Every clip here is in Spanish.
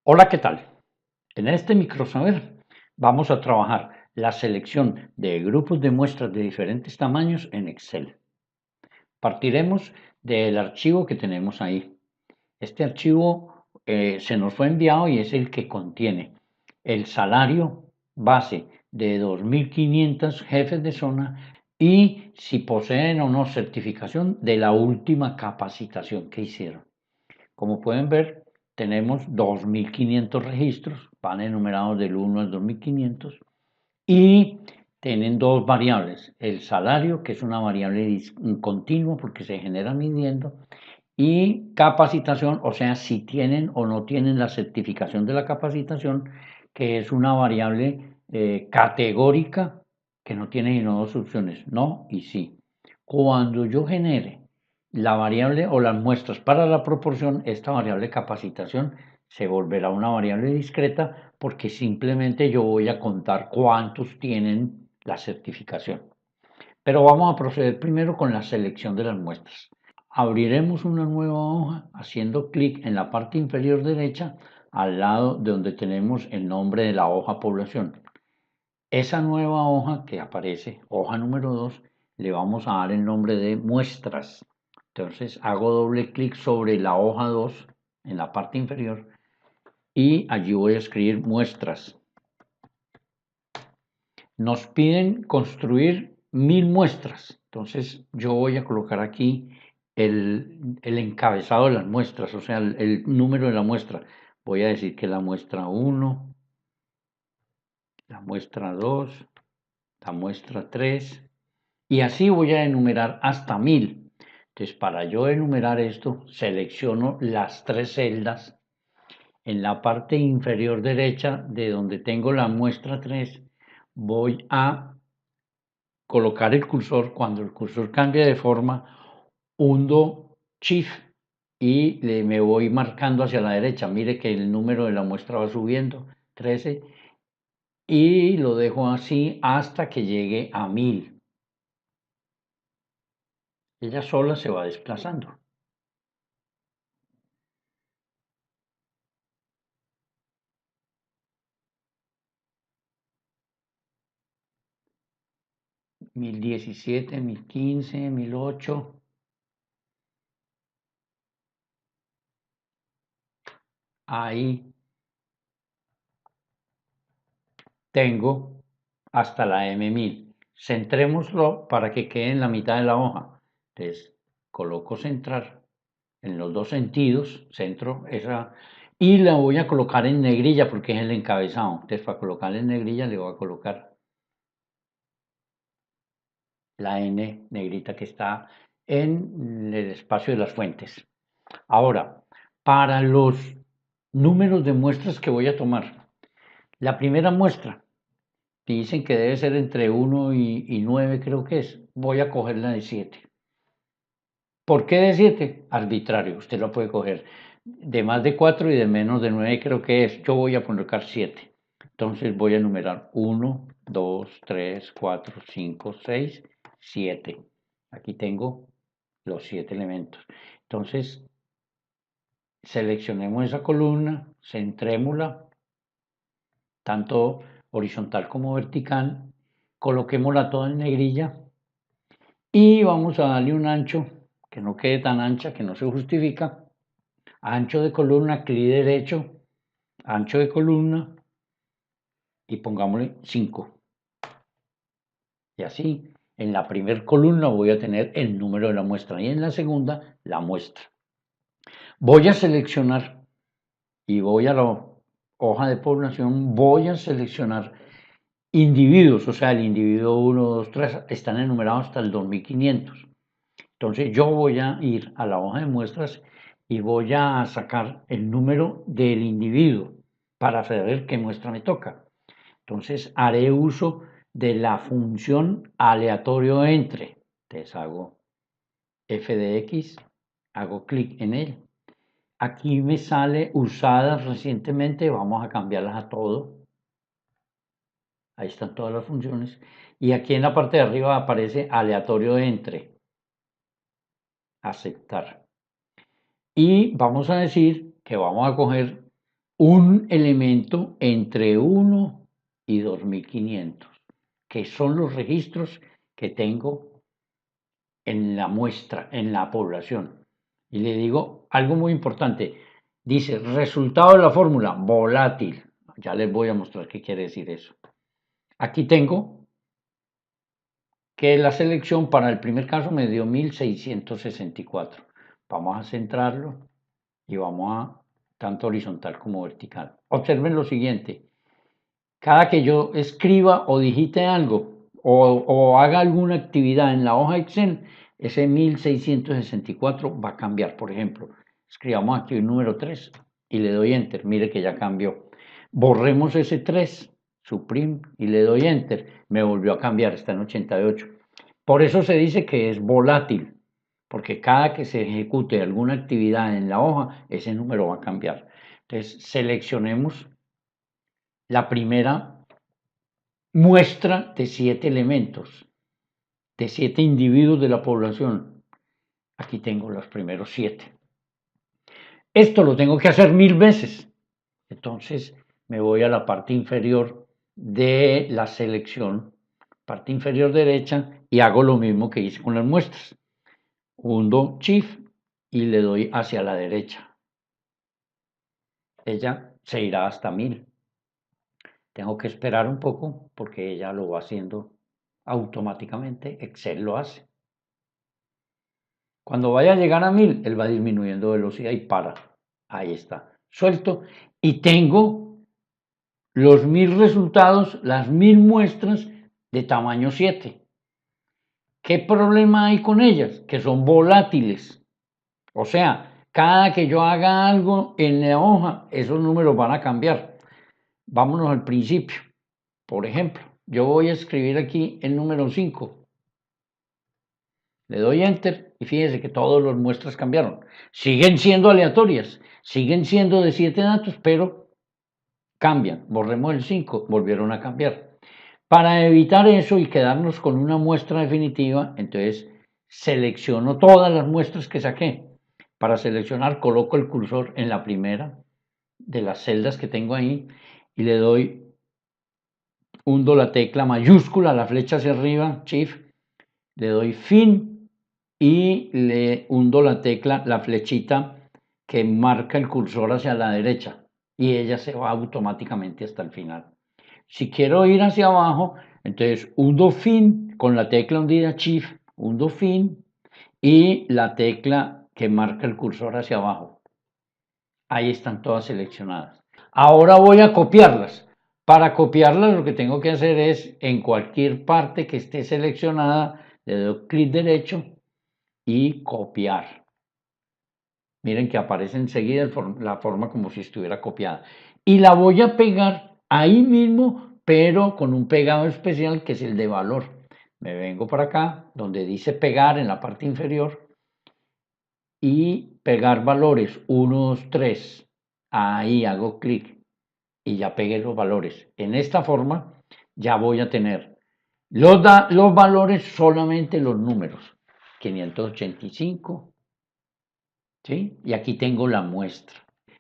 Hola, ¿qué tal? En este microsaber vamos a trabajar la selección de grupos de muestras de diferentes tamaños en Excel. Partiremos del archivo que tenemos ahí. Este archivo se nos fue enviado y es el que contiene el salario base de 2.500 jefes de zona y si poseen o no certificación de la última capacitación que hicieron. Como pueden ver, tenemos 2.500 registros, van enumerados del 1 al 2.500 y tienen dos variables, el salario, que es una variable continua porque se genera midiendo, y capacitación, o sea, si tienen o no tienen la certificación de la capacitación, que es una variable categórica que no tiene sino dos opciones, no y sí. Cuando yo genere la variable o las muestras para la proporción, esta variable capacitación se volverá una variable discreta porque simplemente yo voy a contar cuántos tienen la certificación. Pero vamos a proceder primero con la selección de las muestras. Abriremos una nueva hoja haciendo clic en la parte inferior derecha al lado de donde tenemos el nombre de la hoja población. Esa nueva hoja que aparece, hoja número 2, le vamos a dar el nombre de muestras. Entonces hago doble clic sobre la hoja 2 en la parte inferior y allí voy a escribir muestras. Nos piden construir 1000 muestras. Entonces yo voy a colocar aquí el encabezado de las muestras, o sea, el número de la muestra. Voy a decir que la muestra 1, la muestra 2, la muestra 3, y así voy a enumerar hasta 1000. Entonces, para yo enumerar esto, selecciono las tres celdas en la parte inferior derecha de donde tengo la muestra 3. Voy a colocar el cursor. Cuando el cursor cambia de forma, hundo Shift y me voy marcando hacia la derecha. Mire que el número de la muestra va subiendo, 13, y lo dejo así hasta que llegue a 1000. Ella sola se va desplazando. Mil diecisiete, 1015, 1008. Ahí tengo hasta la M1000. Centrémoslo para que quede en la mitad de la hoja. Entonces, coloco centrar en los dos sentidos, centro esa, y la voy a colocar en negrilla porque es el encabezado. Entonces, para colocarle en negrilla le voy a colocar la N negrita que está en el espacio de las fuentes. Ahora, para los números de muestras que voy a tomar, la primera muestra, dicen que debe ser entre 1 y 9, creo que es. Voy a coger la de 7. ¿Por qué de 7? Arbitrario. Usted lo puede coger de más de 4 y de menos de 9, creo que es. Yo voy a colocar 7. Entonces voy a enumerar 1, 2, 3, 4, 5, 6, 7. Aquí tengo los 7 elementos. Entonces seleccionemos esa columna, centrémosla, tanto horizontal como vertical, coloquémosla toda en negrilla y vamos a darle un ancho que no quede tan ancha, que no se justifica. Ancho de columna, clic derecho, ancho de columna y pongámosle 5. Y así, en la primera columna voy a tener el número de la muestra y en la segunda la muestra. Voy a seleccionar y voy a la hoja de población, voy a seleccionar individuos, o sea, el individuo 1, 2, 3 están enumerados hasta el 2500. Entonces yo voy a ir a la hoja de muestras y voy a sacar el número del individuo para saber qué muestra me toca. Entonces haré uso de la función aleatorio entre. Entonces hago f de x, hago clic en él. Aquí me sale usadas recientemente, vamos a cambiarlas a todo. Ahí están todas las funciones. Y aquí en la parte de arriba aparece aleatorio entre. Aceptar. Y vamos a decir que vamos a coger un elemento entre 1 y 2500, que son los registros que tengo en la muestra, en la población. Y le digo algo muy importante. Dice, resultado de la fórmula, volátil. Ya les voy a mostrar qué quiere decir eso. Aquí tengo que la selección para el primer caso me dio 1664. Vamos a centrarlo y vamos a tanto horizontal como vertical. Observen lo siguiente. Cada que yo escriba o digite algo o haga alguna actividad en la hoja Excel, ese 1664 va a cambiar. Por ejemplo, escribamos aquí el número 3 y le doy Enter. Mire que ya cambió. Borremos ese 3, suprim, y le doy Enter. Me volvió a cambiar, está en 88. Por eso se dice que es volátil, porque cada que se ejecute alguna actividad en la hoja, ese número va a cambiar. Entonces, seleccionemos la primera muestra de 7 elementos, de 7 individuos de la población. Aquí tengo los primeros 7. Esto lo tengo que hacer 1000 veces. Entonces me voy a la parte inferior de la selección, parte inferior derecha, y hago lo mismo que hice con las muestras. Hundo Shift y le doy hacia la derecha. Ella se irá hasta 1000. Tengo que esperar un poco porque ella lo va haciendo automáticamente. Excel lo hace. Cuando vaya a llegar a 1000, él va disminuyendo velocidad y para. Ahí está. Suelto. Y tengo los 1000 resultados, las 1000 muestras de tamaño 7. ¿Qué problema hay con ellas? Que son volátiles. O sea, cada que yo haga algo en la hoja, esos números van a cambiar. Vámonos al principio. Por ejemplo, yo voy a escribir aquí el número 5. Le doy Enter y fíjense que todas las muestras cambiaron. Siguen siendo aleatorias, siguen siendo de 7 datos, pero cambian. Borremos el 5, volvieron a cambiar. Para evitar eso y quedarnos con una muestra definitiva, entonces selecciono todas las muestras que saqué. Para seleccionar, coloco el cursor en la primera de las celdas que tengo ahí y le doy, hundo la tecla mayúscula, la flecha hacia arriba, Shift, le doy fin y le hundo la tecla, la flechita que marca el cursor hacia la derecha y ella se va automáticamente hasta el final. Si quiero ir hacia abajo, entonces hundo fin con la tecla hundida Shift, hundo fin y la tecla que marca el cursor hacia abajo. Ahí están todas seleccionadas. Ahora voy a copiarlas. Para copiarlas lo que tengo que hacer es en cualquier parte que esté seleccionada, le doy clic derecho y copiar. Miren que aparece enseguida la forma como si estuviera copiada. Y la voy a pegar ahí mismo, pero con un pegado especial que es el de valor. Me vengo para acá, donde dice pegar en la parte inferior y pegar valores 1, 2, 3. Ahí hago clic y ya pegué los valores. En esta forma ya voy a tener los valores, solamente los números. 585, ¿sí? Y aquí tengo la muestra.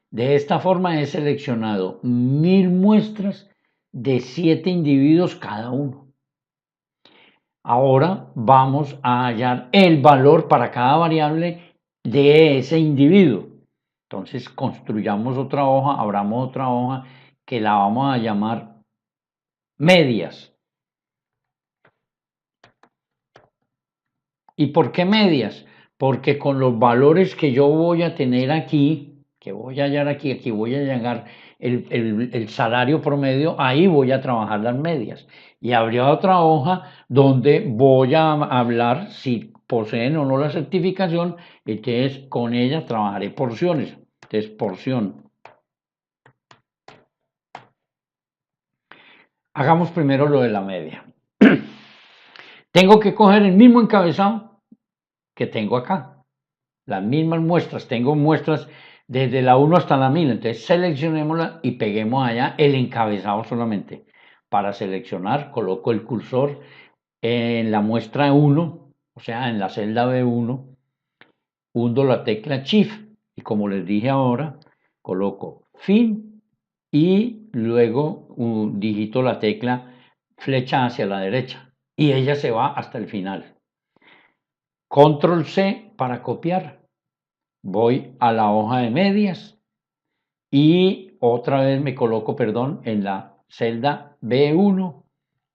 De esta forma he seleccionado 1000 muestras de 7 individuos cada uno. Ahora vamos a hallar el valor para cada variable de ese individuo. Entonces construyamos otra hoja, abramos otra hoja que la vamos a llamar medias. ¿Y por qué medias? Porque con los valores que yo voy a tener aquí, que voy a hallar aquí, aquí voy a llegar el salario promedio, ahí voy a trabajar las medias. Y habría otra hoja donde voy a hablar si poseen o no la certificación, entonces con ella trabajaré porciones. Entonces, porción. Hagamos primero lo de la media. Tengo que coger el mismo encabezado que tengo acá. Las mismas muestras, tengo muestras desde la 1 hasta la 1000, entonces seleccionémosla y peguemos allá el encabezado solamente. Para seleccionar, coloco el cursor en la muestra 1, o sea, en la celda B1, hundo la tecla Shift y como les dije ahora, coloco fin y luego digito la tecla flecha hacia la derecha y ella se va hasta el final. Control C para copiar. Voy a la hoja de medias y otra vez me coloco, perdón, en la celda B1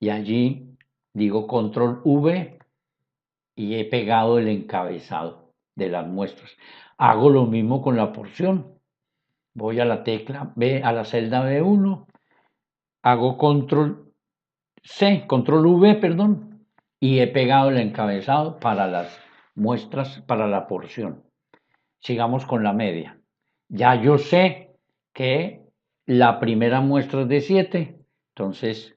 y allí digo control V y he pegado el encabezado de las muestras. Hago lo mismo con la porción. Voy a la tecla B, a la celda B1, hago control C, control V, perdón, y he pegado el encabezado para las muestras, para la porción. Sigamos con la media. Ya yo sé que la primera muestra es de 7, entonces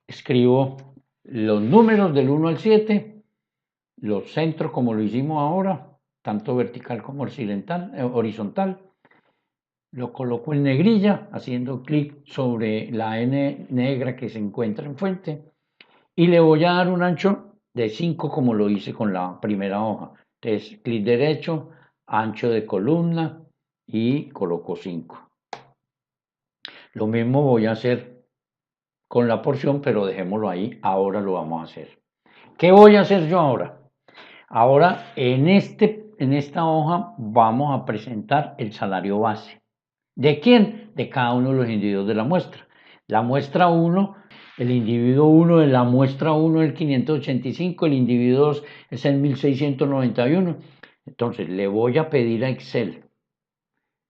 escribo los números del 1 al 7, los centro como lo hicimos ahora, tanto vertical como horizontal. Lo coloco en negrilla, haciendo clic sobre la N negra que se encuentra en fuente y le voy a dar un ancho de 5 como lo hice con la primera hoja. Entonces, clic derecho, ancho de columna y coloco 5. Lo mismo voy a hacer con la porción, pero dejémoslo ahí. Ahora lo vamos a hacer. ¿Qué voy a hacer yo ahora? Ahora, en esta hoja vamos a presentar el salario base. ¿De quién? De cada uno de los individuos de la muestra. La muestra 1, el individuo 1 de la muestra 1 es el 585, el individuo 2 es el 1691. Entonces le voy a pedir a Excel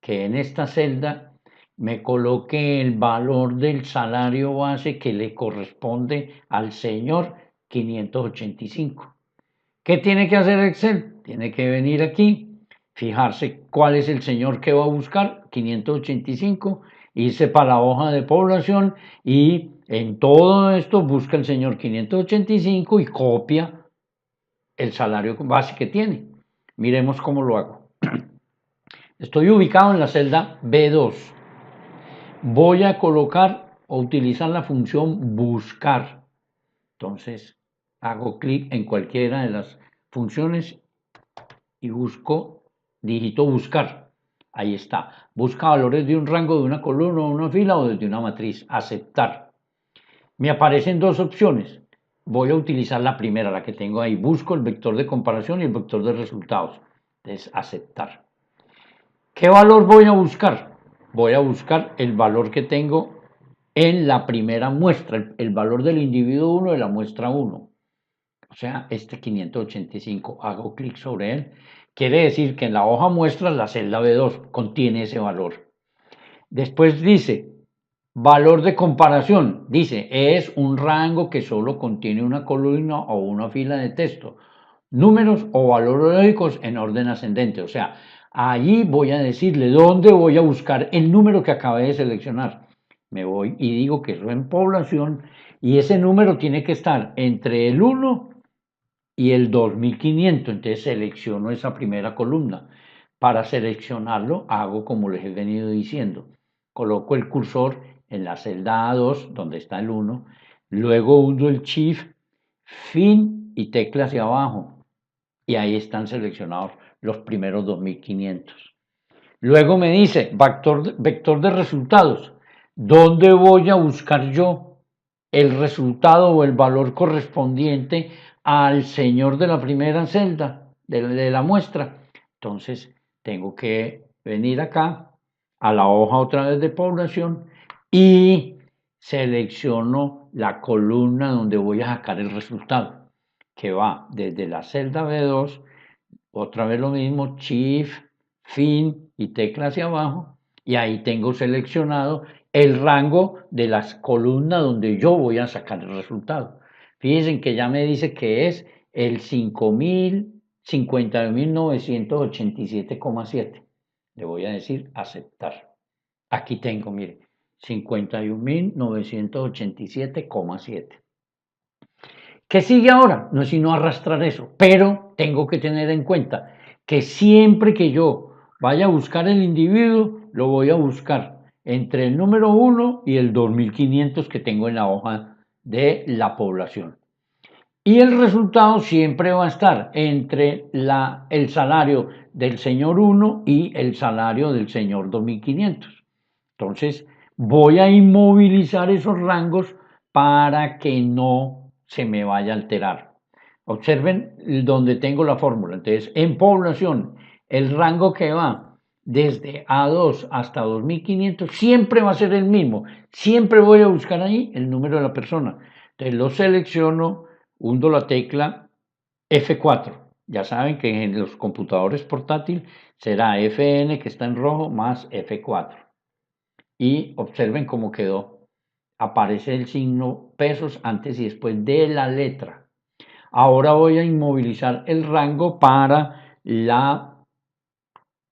que en esta celda me coloque el valor del salario base que le corresponde al señor 585. ¿Qué tiene que hacer Excel? Tiene que venir aquí, fijarse cuál es el señor que va a buscar, 585, irse para la hoja de población y en todo esto busca el señor 585 y copia el salario base que tiene. Miremos cómo lo hago. Estoy ubicado en la celda B2. Voy a colocar o utilizar la función buscar. Entonces hago clic en cualquiera de las funciones y digito buscar. Ahí está. Busca valores de un rango, de una columna, de una fila o desde una matriz. Aceptar. Me aparecen dos opciones. Voy a utilizar la primera, la que tengo ahí. Busco el vector de comparación y el vector de resultados. Entonces, aceptar. ¿Qué valor voy a buscar? Voy a buscar el valor que tengo en la primera muestra, el valor del individuo 1 de la muestra 1. O sea, este 585, hago clic sobre él. Quiere decir que en la hoja muestra la celda B2 contiene ese valor. Después dice, valor de comparación. Dice, es un rango que solo contiene una columna o una fila de texto. Números o valores lógicos en orden ascendente. O sea, allí voy a decirle dónde voy a buscar el número que acabé de seleccionar. Me voy y digo que eso en población y ese número tiene que estar entre el 1 y el 2500. Entonces selecciono esa primera columna. Para seleccionarlo hago como les he venido diciendo. Coloco el cursor en la celda A2 donde está el 1. Luego uso el Shift, Fin y tecla hacia abajo. Y ahí están seleccionados los primeros 2500. Luego me dice vector de resultados. ¿Dónde voy a buscar yo el resultado o el valor correspondiente al señor de la primera celda de la muestra? Entonces tengo que venir acá a la hoja otra vez de población y selecciono la columna donde voy a sacar el resultado, que va desde la celda B2, otra vez lo mismo, Shift, Fin y tecla hacia abajo, y ahí tengo seleccionado el rango de las columnas donde yo voy a sacar el resultado. Fíjense que ya me dice que es el 51.987,7. Le voy a decir aceptar. Aquí tengo, mire, 51.987,7. ¿Qué sigue ahora? No es sino arrastrar eso, pero tengo que tener en cuenta que siempre que yo vaya a buscar el individuo, lo voy a buscar entre el número 1 y el 2500 que tengo en la hoja de la población. Y el resultado siempre va a estar entre el salario del señor 1 y el salario del señor 2500. Entonces, voy a inmovilizar esos rangos para que no se me vaya a alterar. Observen donde tengo la fórmula. Entonces, en población, el rango que va desde A2 hasta 2500 siempre va a ser el mismo. Siempre voy a buscar ahí el número de la persona. Entonces, lo selecciono, hundo la tecla F4. Ya saben que en los computadores portátiles será FN, que está en rojo, más F4. Y observen cómo quedó. Aparece el signo pesos antes y después de la letra. Ahora voy a inmovilizar el rango para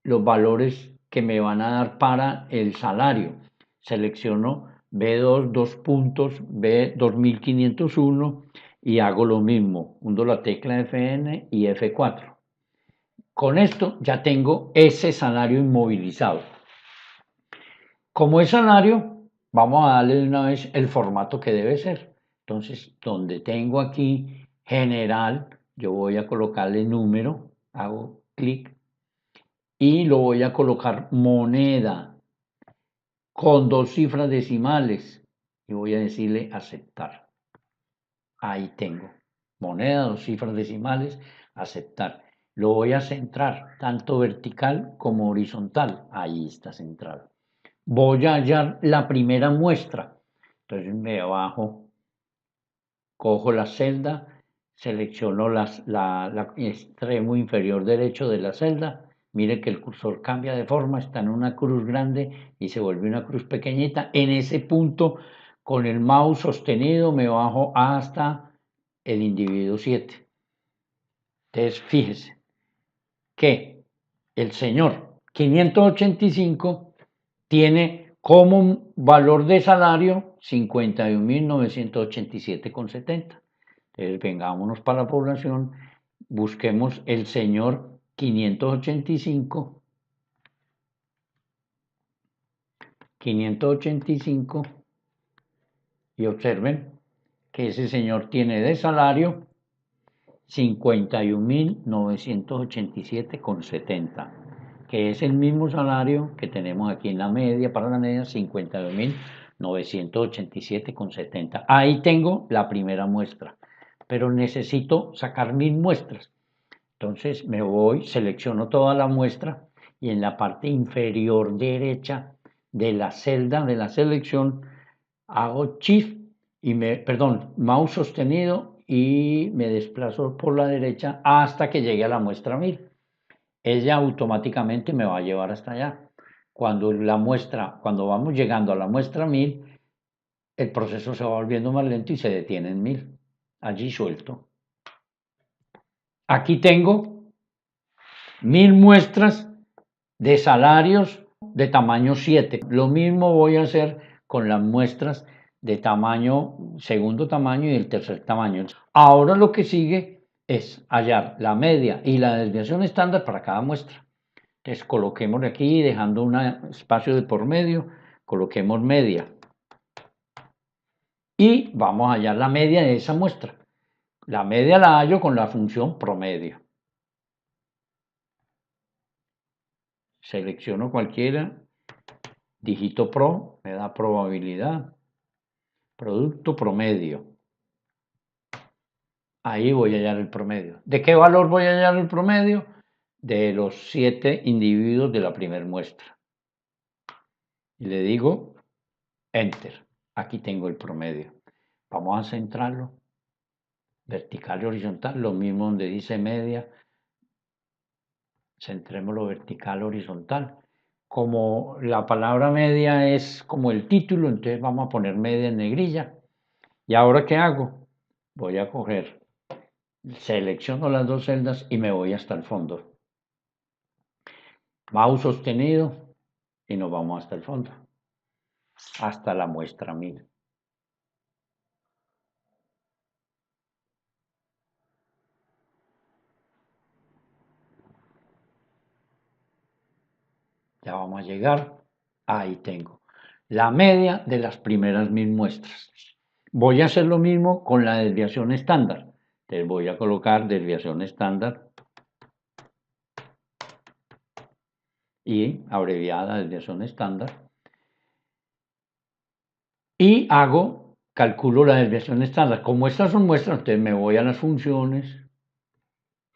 los valores que me van a dar para el salario. Selecciono B2, 2 puntos, B2501 y hago lo mismo. Hundo la tecla FN y F4. Con esto ya tengo ese salario inmovilizado. Como es salario, vamos a darle de una vez el formato que debe ser. Entonces, donde tengo aquí general, yo voy a colocarle número, hago clic y lo voy a colocar moneda con 2 cifras decimales y voy a decirle aceptar. Ahí tengo moneda, 2 cifras decimales, aceptar. Lo voy a centrar tanto vertical como horizontal. Ahí está centrado. Voy a hallar la primera muestra. Entonces me bajo, cojo la celda, selecciono la extremo inferior derecho de la celda. Mire que el cursor cambia de forma, está en una cruz grande y se vuelve una cruz pequeñita. En ese punto, con el mouse sostenido, me bajo hasta el individuo 7. Entonces, fíjese que el señor 585 tiene como valor de salario 51.987,70. Entonces, vengámonos para la población, busquemos el señor 585, y observen que ese señor tiene de salario 51.987,70, que es el mismo salario que tenemos aquí en la media, para la media 51.987,70. Ahí tengo la primera muestra, pero necesito sacar 1000 muestras. Entonces me voy, selecciono toda la muestra y en la parte inferior derecha de la celda de la selección hago Shift y mouse sostenido y me desplazo por la derecha hasta que llegue a la muestra 1000. Ella automáticamente me va a llevar hasta allá. Cuando vamos llegando a la muestra 1000, el proceso se va volviendo más lento y se detiene en 1000. Allí suelto. Aquí tengo 1000 muestras de salarios de tamaño 7. Lo mismo voy a hacer con las muestras de segundo tamaño y el tercer tamaño. Ahora lo que sigue es hallar la media y la desviación estándar para cada muestra. Entonces coloquemos aquí, dejando un espacio de por medio, coloquemos media. Y vamos a hallar la media de esa muestra. La media la hallo con la función promedio. Selecciono cualquiera, digito pro, me da probabilidad, producto promedio. Ahí voy a hallar el promedio. ¿De qué valor voy a hallar el promedio? De los 7 individuos de la primera muestra. Y le digo Enter. Aquí tengo el promedio. Vamos a centrarlo. Vertical y horizontal, lo mismo donde dice media. Centrémoslo vertical, horizontal. Como la palabra media es como el título, entonces vamos a poner media en negrilla. ¿Y ahora qué hago? Voy a coger, selecciono las 2 celdas y me voy hasta el fondo. Mouse sostenido y nos vamos hasta el fondo, hasta la muestra 1000. Ya vamos a llegar, ahí tengo la media de las primeras 1000 muestras. Voy a hacer lo mismo con la desviación estándar. Entonces voy a colocar desviación estándar y abreviada desviación estándar. Y calculo la desviación estándar. Como estas son muestras, entonces me voy a las funciones,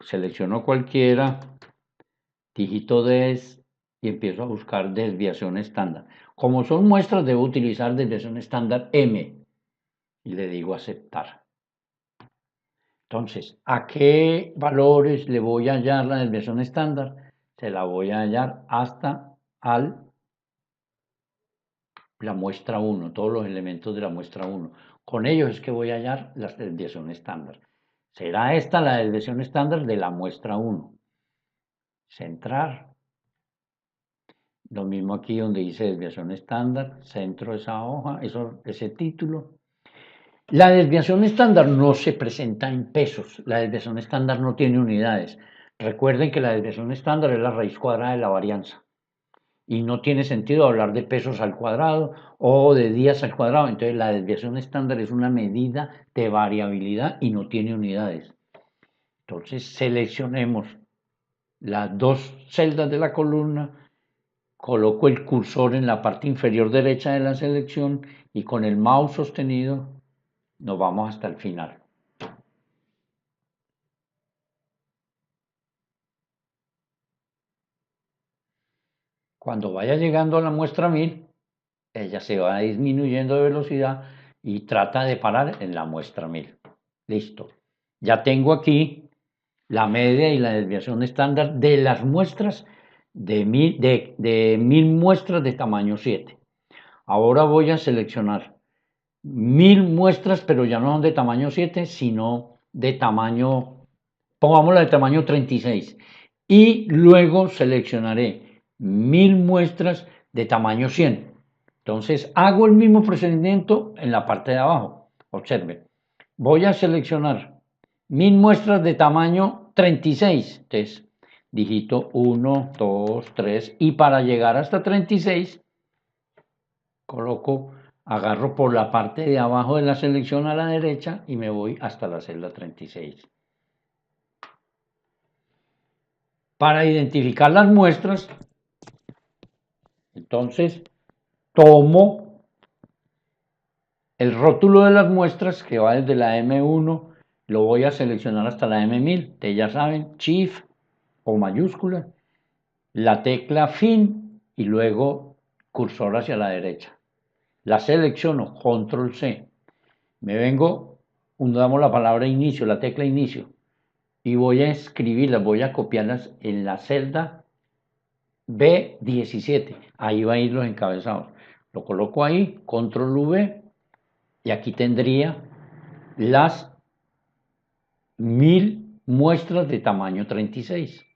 selecciono cualquiera, dígito des y empiezo a buscar desviación estándar. Como son muestras, debo utilizar desviación estándar M y le digo aceptar. Entonces, ¿a qué valores le voy a hallar la desviación estándar? Se la voy a hallar hasta la muestra 1, todos los elementos de la muestra 1. Con ellos es que voy a hallar la desviación estándar. Será esta la desviación estándar de la muestra 1. Centrar. Lo mismo aquí donde dice desviación estándar, centro esa hoja, ese título. La desviación estándar no se presenta en pesos, la desviación estándar no tiene unidades. Recuerden que la desviación estándar es la raíz cuadrada de la varianza y no tiene sentido hablar de pesos al cuadrado o de días al cuadrado. Entonces la desviación estándar es una medida de variabilidad y no tiene unidades. Entonces seleccionemos las dos celdas de la columna, coloco el cursor en la parte inferior derecha de la selección y con el mouse sostenido nos vamos hasta el final. Cuando vaya llegando a la muestra 1000, ella se va disminuyendo de velocidad y trata de parar en la muestra 1000. Listo. Ya tengo aquí la media y la desviación estándar de las muestras de 1000 muestras de tamaño 7. Ahora voy a seleccionar 1000 muestras, pero ya no son de tamaño 7, sino de tamaño, pongámosla de tamaño 36. Y luego seleccionaré 1000 muestras de tamaño 100. Entonces hago el mismo procedimiento en la parte de abajo. Observen. Voy a seleccionar 1000 muestras de tamaño 36. Entonces digito 1, 2, 3 y para llegar hasta 36 coloco, agarro por la parte de abajo de la selección a la derecha y me voy hasta la celda 36. Para identificar las muestras, entonces tomo el rótulo de las muestras que va desde la M1, lo voy a seleccionar hasta la M1000. Ustedes ya saben, Shift o mayúscula, la tecla Fin y luego cursor hacia la derecha. La selecciono, Control C. Me vengo, damos la palabra inicio, la tecla inicio, y voy a escribirlas, voy a copiarlas en la celda B17. Ahí va a ir los encabezados. Lo coloco ahí, Control V, y aquí tendría las 1000 muestras de tamaño 36.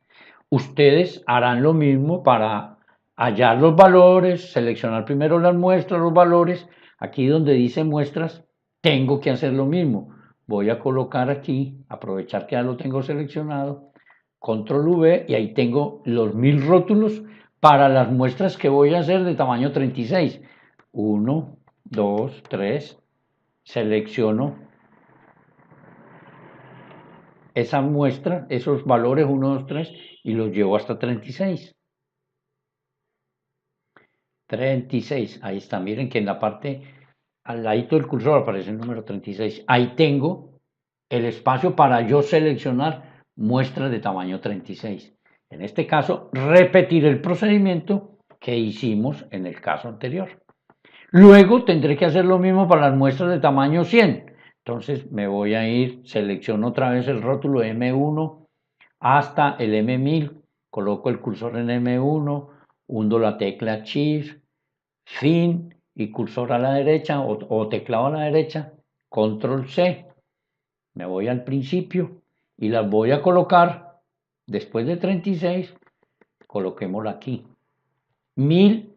Ustedes harán lo mismo para hallar los valores, seleccionar primero las muestras, los valores. Aquí donde dice muestras, tengo que hacer lo mismo. Voy a colocar aquí, aprovechar que ya lo tengo seleccionado, control V y ahí tengo los 1000 rótulos para las muestras que voy a hacer de tamaño 36. 1, 2, 3, selecciono esa muestra, esos valores 1, 2, 3 y los llevo hasta 36. 36, ahí está, miren que en la parte al ladito del cursor aparece el número 36. Ahí tengo el espacio para yo seleccionar muestras de tamaño 36. En este caso, repetir el procedimiento que hicimos en el caso anterior. Luego tendré que hacer lo mismo para las muestras de tamaño 100. Entonces me voy a ir, selecciono otra vez el rótulo M1 hasta el M1000, coloco el cursor en M1, hundo la tecla Shift, Fin y cursor a la derecha o teclado a la derecha, Control C. Me voy al principio y las voy a colocar después de 36, coloquémosla aquí. 1000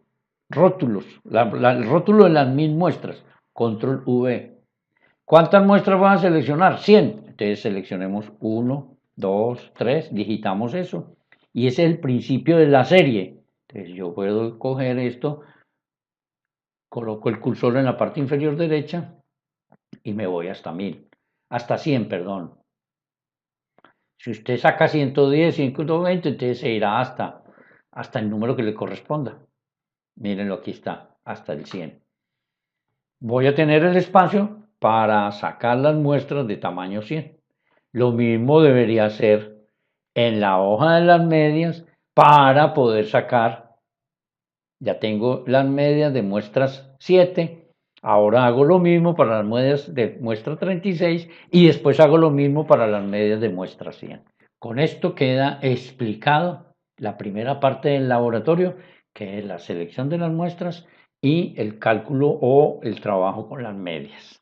rótulos, el rótulo de las 1000 muestras, Control V. ¿Cuántas muestras van a seleccionar? 100. Entonces seleccionemos 1, 2, 3, digitamos eso. Y ese es el principio de la serie. Entonces yo puedo coger esto, coloco el cursor en la parte inferior derecha y me voy hasta 1000. Hasta 100, perdón. Si usted saca 110, 120, entonces se irá hasta hasta el número que le corresponda. Mírenlo, aquí está, hasta el 100. Voy a tener el espacio para sacar las muestras de tamaño 100. Lo mismo debería ser en la hoja de las medias para poder sacar, ya tengo las medias de muestras 7, ahora hago lo mismo para las medias de muestra 36 y después hago lo mismo para las medias de muestra 100. Con esto queda explicado la primera parte del laboratorio, que es la selección de las muestras y el cálculo o el trabajo con las medias.